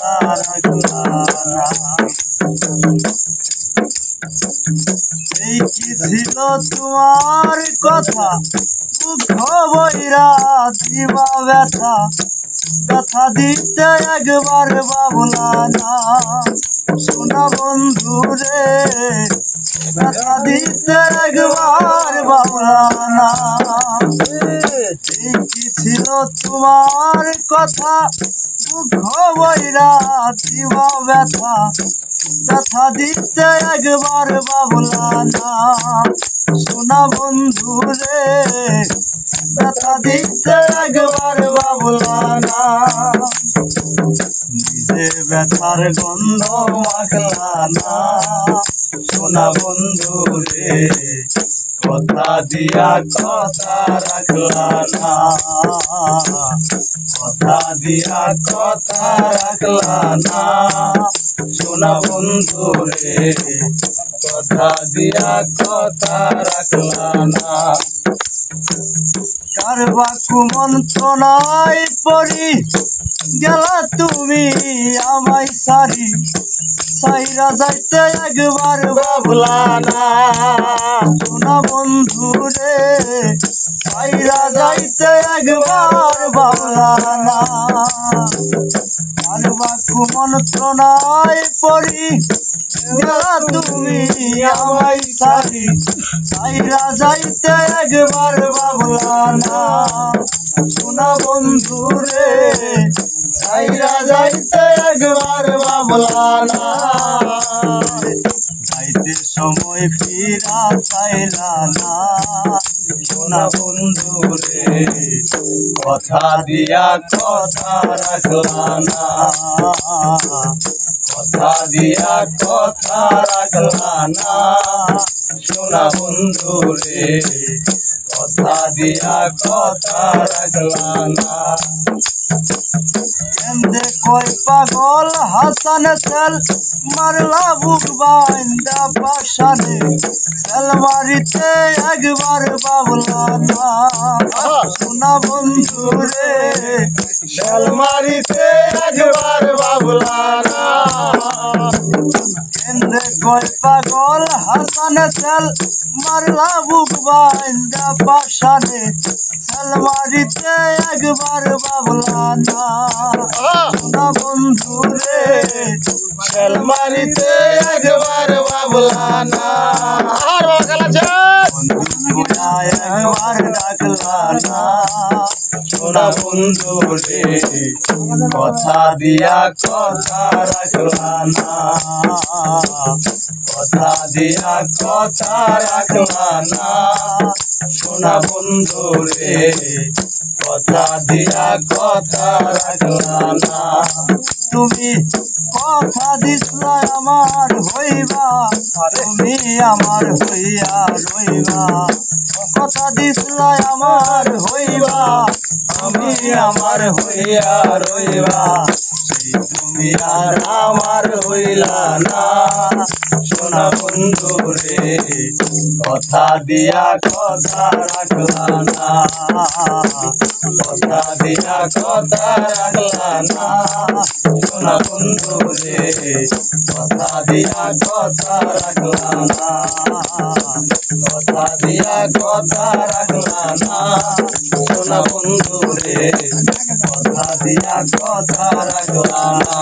কথা রাখলা না। এই কি ছিল তোমার কথা, দুঃখ বইরা দিবা ব্যথা, কথা দিতে একবার ভাবলা না। সোনা বন্ধু রে কথা দিতে একবার ভাবলা না। এই কি ছিল তোমার কথা, দুঃখ বইরা দিবা ব্যথা, কথা দিতে একবার ভাবলা না। সোনা বন্ধু রে কথা দিতে একবার ভাবলা না। নিজে ব্যথার গন্ধ মাখলা না। সোনা বন্ধু রে কথা দিয়া কথা রাখলা না। কথা দিয়া কথা রাখলা না। সোনা বন্ধু রে কথা দিয়া কথা রাখলা না। কারবা কুমন্ত্রণায় পড়ি গেলা তুমি আমায় সারি, সাইরা যাইতে একবার ভাবলা না। সোনা বন্ধু রে সাইরা যাইতে একবার ভাবলা না। কারবা কুমন্ত্রণায় পড়ি গেলা তুমি আমায় সারি, সাইরা যাইতে একবার ভাবলা না। সোনা বন্ধু রে সাইরা যাইতে একবার ভাবলা না। যাইতে সময় ফিরা চাইলা না। সোনা বন্ধু রে কথা দিয়া কথা রাখলা না। কথা দিয়া কথা রাখলা না। সোনা বন্ধু রে কথা দিয়া কথা রাখলা না। কেন্দে কই পাগল হাসান সেল মারলা বুক বাইন্দা পাশানে, সেল মারিতে একবার ভাবলা না। সোনা বন্ধু রে সেল মারিতে একবার ভাবলা না। কেন্দে কই পাগল হাসান সেল মারলা বুক বাইন্দা পাশানে, সেল মারিতে একবার ভাবলা না। সোনা বন্ধু রে সেল মারিতে একবার ভাবলা না। আর বন্ধু একবার ডাকলা না। সোনা বন্ধু রে কথা দিয়া কথা রাখলা না। কথা দিয়া কথা রাখলা না। সোনা বন্ধু রে কথা দিয়া কথা রাখলা না। তুমি কথা দিছলা আমার হইবা, তুমি আমার হইয়া রইবা। কথা দিছলা আমার হইবা, আমি আমার হইয়া রইবা। তুমি আর আমার হইলা না। সোনা বন্ধু রে কথা দিয়া কথা রাখলা না। কথা দিয়া কথা রাখলা না। সোনা বন্ধু রে কথা দিয়া কথা রাখলা না। কথা দিয়া কথা রাখলা না। সোনা বন্ধু রে কথা দিয়া কথা রাখলা না।